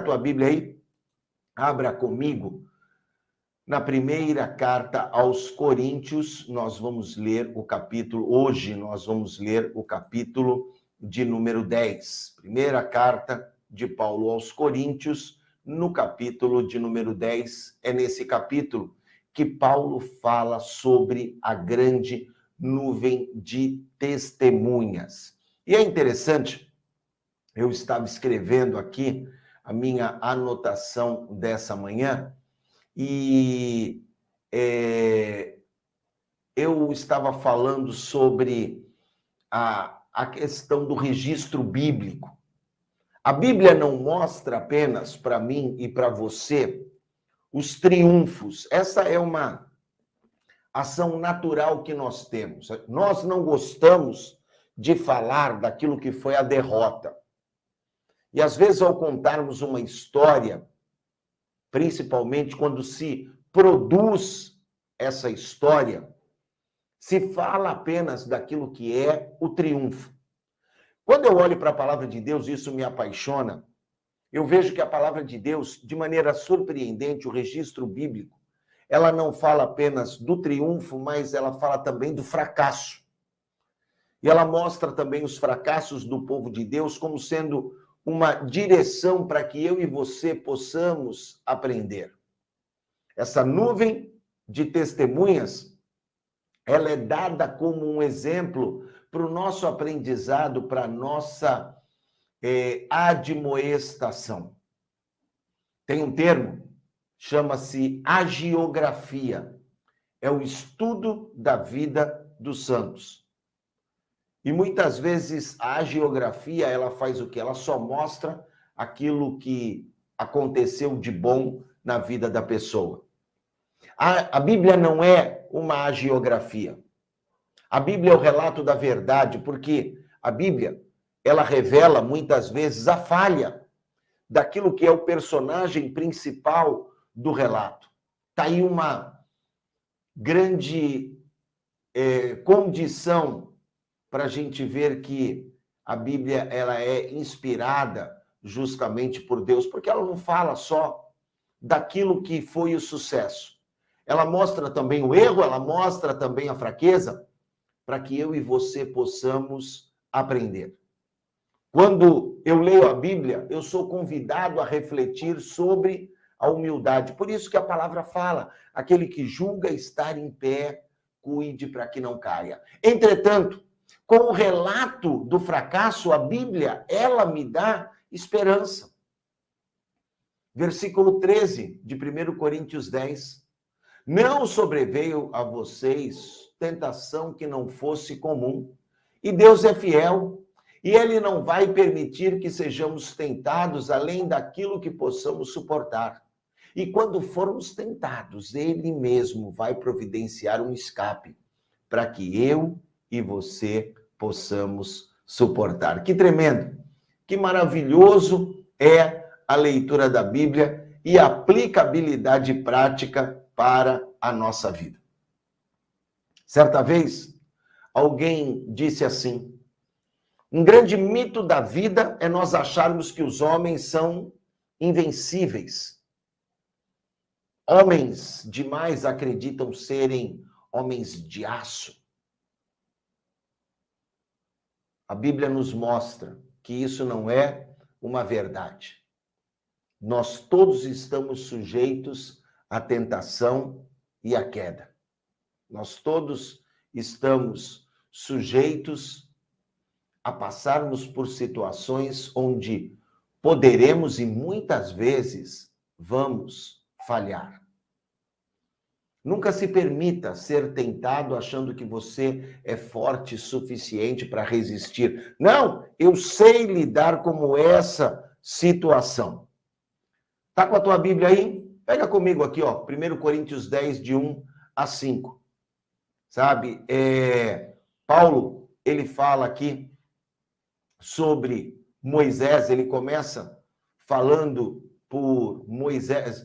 tua Bíblia aí? Abra comigo na primeira carta aos Coríntios. Nós vamos ler o capítulo, hoje nós vamos ler o capítulo de número 10. Primeira carta de Paulo aos Coríntios, no capítulo de número 10. É nesse capítulo que Paulo fala sobre a grande nuvem de testemunhas. E é interessante, eu estava escrevendo aqui a minha anotação dessa manhã e eu estava falando sobre a questão do registro bíblico. A Bíblia não mostra apenas para mim e para você os triunfos. Essa é uma ação natural que nós temos. Nós não gostamos de falar daquilo que foi a derrota. E às vezes, ao contarmos uma história, principalmente quando se produz essa história, se fala apenas daquilo que é o triunfo. Quando eu olho para a palavra de Deus, isso me apaixona. Eu vejo que a palavra de Deus, de maneira surpreendente, o registro bíblico, ela não fala apenas do triunfo, mas ela fala também do fracasso. E ela mostra também os fracassos do povo de Deus como sendo uma direção para que eu e você possamos aprender. Essa nuvem de testemunhas, ela é dada como um exemplo para o nosso aprendizado, para a nossa admoestação. Tem um termo, chama-se hagiografia. É o estudo da vida dos santos. E muitas vezes a hagiografia, ela faz o quê? Ela só mostra aquilo que aconteceu de bom na vida da pessoa. A Bíblia não é uma hagiografia. A Bíblia é o relato da verdade, porque a Bíblia, ela revela muitas vezes a falha daquilo que é o personagem principal do relato. Está aí uma grande condição para a gente ver que a Bíblia ela é inspirada justamente por Deus, porque ela não fala só daquilo que foi o sucesso. Ela mostra também o erro, ela mostra também a fraqueza, para que eu e você possamos aprender. Quando eu leio a Bíblia, eu sou convidado a refletir sobre a humildade. Por isso que a palavra fala, aquele que julga estar em pé, cuide para que não caia. Entretanto, com o relato do fracasso, a Bíblia, ela me dá esperança. Versículo 13 de 1 Coríntios 10. Não sobreveio a vocês tentação que não fosse comum, e Deus é fiel, e Ele não vai permitir que sejamos tentados além daquilo que possamos suportar. E quando formos tentados, Ele mesmo vai providenciar um escape, para que eu e você possamos suportar. Que tremendo, que maravilhoso é a leitura da Bíblia e a aplicabilidade prática para a nossa vida. Certa vez, alguém disse assim: um grande mito da vida é nós acharmos que os homens são invencíveis. Homens demais acreditam serem homens de aço. A Bíblia nos mostra que isso não é uma verdade. Nós todos estamos sujeitos à tentação e à queda. Nós todos estamos sujeitos a passarmos por situações onde poderemos e muitas vezes vamos falhar. Nunca se permita ser tentado achando que você é forte o suficiente para resistir. Não, eu sei lidar com essa situação. Tá com a tua Bíblia aí? Pega comigo aqui, ó, 1 Coríntios 10, de 1 a 5. Sabe, Paulo, ele fala aqui sobre Moisés, ele começa falando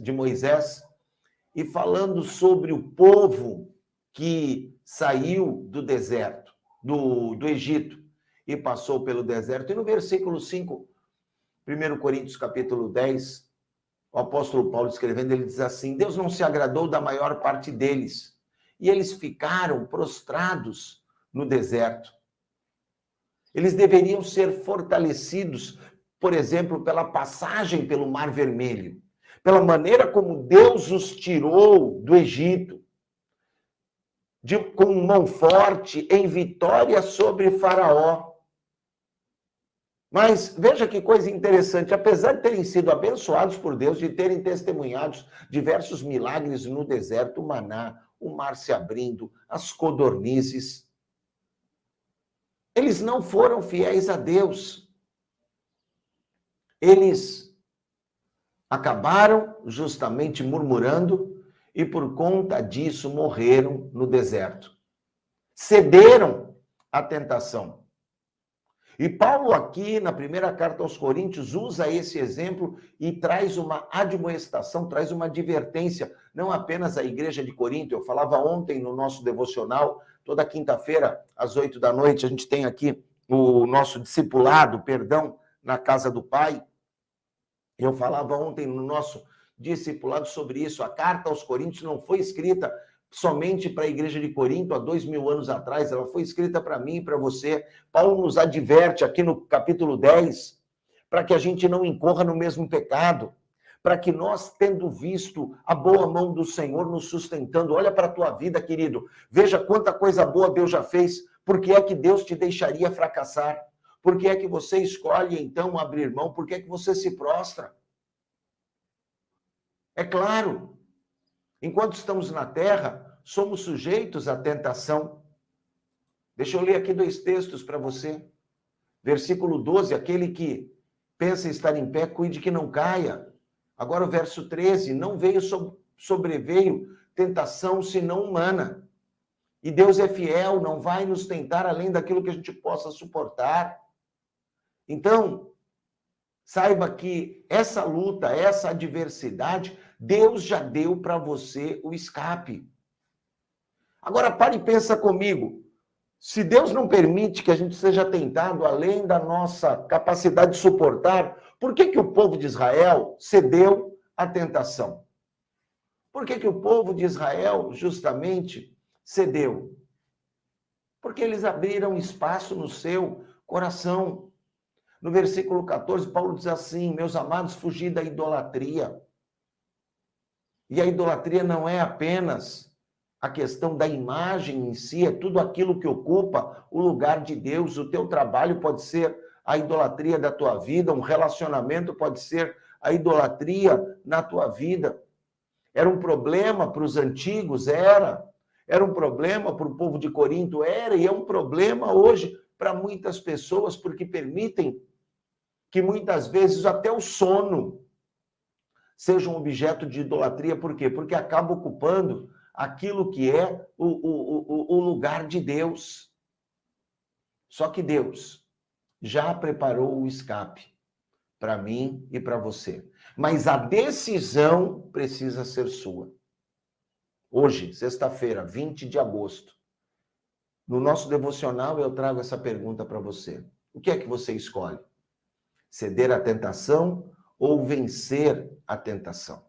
de Moisés, e falando sobre o povo que saiu do deserto, do Egito, e passou pelo deserto. E no versículo 5, 1 Coríntios capítulo 10, o apóstolo Paulo escrevendo, ele diz assim: Deus não se agradou da maior parte deles, e eles ficaram prostrados no deserto. Eles deveriam ser fortalecidos, por exemplo, pela passagem pelo Mar Vermelho, pela maneira como Deus os tirou do Egito, com mão forte, em vitória sobre Faraó. Mas veja que coisa interessante, apesar de terem sido abençoados por Deus, de terem testemunhados diversos milagres no deserto, o maná, o mar se abrindo, as codornizes, eles não foram fiéis a Deus. Eles acabaram justamente murmurando e por conta disso morreram no deserto. Cederam à tentação. E Paulo aqui, na primeira carta aos Coríntios, usa esse exemplo e traz uma admoestação, traz uma advertência, não apenas à igreja de Corinto. Eu falava ontem no nosso devocional, toda quinta-feira, às 8 da noite, a gente tem aqui o nosso discipulado, na casa do Pai. Eu falava ontem no nosso discipulado sobre isso. A carta aos Coríntios não foi escrita somente para a igreja de Corinto há 2000 anos atrás, ela foi escrita para mim e para você. Paulo nos adverte aqui no capítulo 10, para que a gente não incorra no mesmo pecado, para que nós, tendo visto a boa mão do Senhor nos sustentando, olha para a tua vida, querido, veja quanta coisa boa Deus já fez, por que é que Deus te deixaria fracassar? Por que é que você escolhe, então, abrir mão? Por que é que você se prostra? É claro, enquanto estamos na terra, somos sujeitos à tentação. Deixa eu ler aqui 2 textos para você. Versículo 12, aquele que pensa estar em pé, cuide que não caia. Agora o verso 13, não sobreveio tentação senão humana. E Deus é fiel, não vai nos tentar além daquilo que a gente possa suportar. Então, saiba que essa luta, essa adversidade, Deus já deu para você o escape. Agora, pare e pensa comigo. Se Deus não permite que a gente seja tentado além da nossa capacidade de suportar, por que o povo de Israel cedeu à tentação? Por que o povo de Israel justamente cedeu? Porque eles abriram espaço no seu coração. No versículo 14, Paulo diz assim: meus amados, fugi da idolatria. E a idolatria não é apenas a questão da imagem em si, é tudo aquilo que ocupa o lugar de Deus. O teu trabalho pode ser a idolatria da tua vida, um relacionamento pode ser a idolatria na tua vida. Era um problema para os antigos? Era um problema para o povo de Corinto? Era, e é um problema hoje para muitas pessoas, porque permitem que muitas vezes até o sono seja um objeto de idolatria. Por quê? Porque acaba ocupando aquilo que é o lugar de Deus. Só que Deus já preparou o escape para mim e para você. Mas a decisão precisa ser sua. Hoje, sexta-feira, 20 de agosto, no nosso devocional eu trago essa pergunta para você. O que é que você escolhe? Ceder à tentação ou vencer a tentação?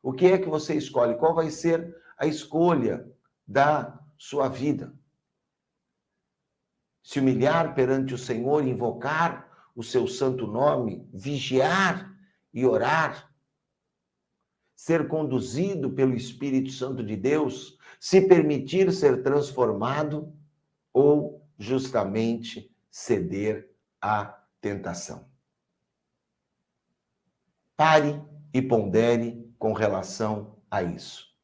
O que é que você escolhe? Qual vai ser a escolha da sua vida? Se humilhar perante o Senhor, invocar o seu santo nome, vigiar e orar, ser conduzido pelo Espírito Santo de Deus, se permitir ser transformado ou justamente ceder à tentação. Pare e pondere com relação a isso.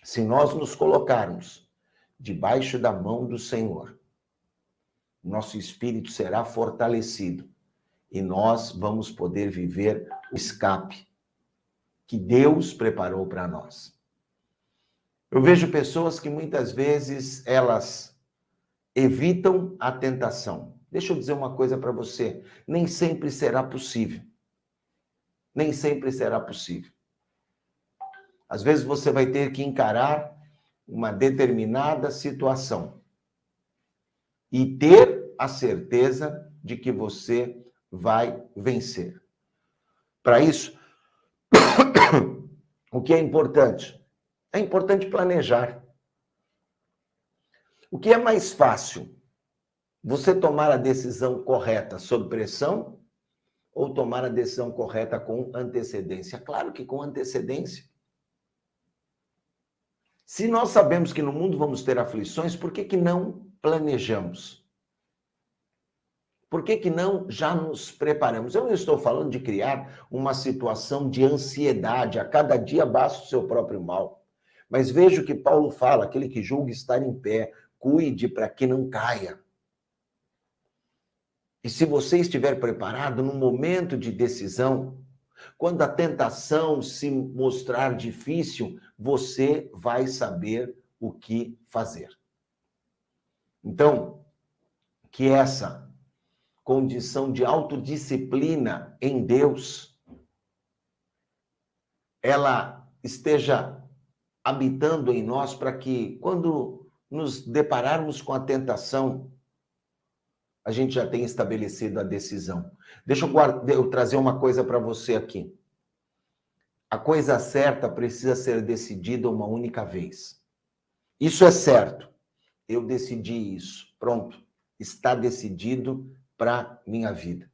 Se nós nos colocarmos debaixo da mão do Senhor, nosso espírito será fortalecido e nós vamos poder viver o escape que Deus preparou para nós. Eu vejo pessoas que muitas vezes elas evitam a tentação. Deixa eu dizer uma coisa para você, nem sempre será possível. Nem sempre será possível. Às vezes você vai ter que encarar uma determinada situação e ter a certeza de que você vai vencer. Para isso, O que é importante? É importante planejar. O que é mais fácil? Você tomar a decisão correta sob pressão ou tomar a decisão correta com antecedência? Claro que com antecedência. Se nós sabemos que no mundo vamos ter aflições, por que não planejamos? Por que não já nos preparamos? Eu não estou falando de criar uma situação de ansiedade, a cada dia basta o seu próprio mal. Mas veja o que Paulo fala, aquele que julga estar em pé, cuide para que não caia. E se você estiver preparado no momento de decisão, quando a tentação se mostrar difícil, você vai saber o que fazer. Então, que essa condição de autodisciplina em Deus, ela esteja habitando em nós para que, quando nos depararmos com a tentação, a gente já tenha estabelecido a decisão. Deixa eu trazer uma coisa para você aqui. A coisa certa precisa ser decidida uma única vez. Isso é certo. Eu decidi isso. Pronto. Está decidido para minha vida.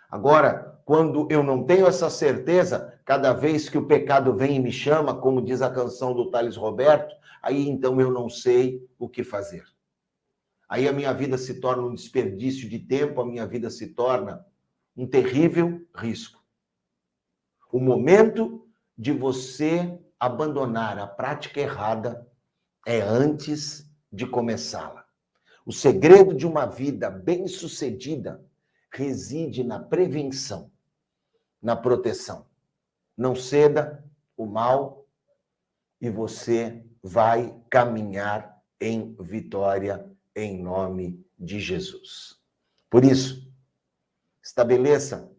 Agora, quando eu não tenho essa certeza, cada vez que o pecado vem e me chama, como diz a canção do Thales Roberto, aí então eu não sei o que fazer. Aí a minha vida se torna um desperdício de tempo, a minha vida se torna um terrível risco. O momento de você abandonar a prática errada é antes de começá-la. O segredo de uma vida bem-sucedida reside na prevenção, na proteção. Não ceda o mal e você vai caminhar em vitória em nome de Jesus. Por isso, estabeleça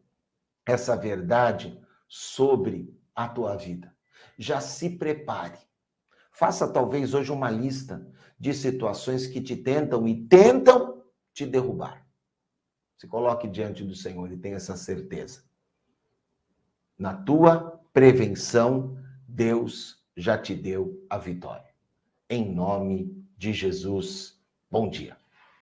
essa verdade sobre a tua vida. Já se prepare. Faça talvez hoje uma lista de situações que te tentam e tentam te derrubar. Se coloque diante do Senhor e tenha essa certeza. Na tua prevenção, Deus já te deu a vitória. Em nome de Jesus, bom dia.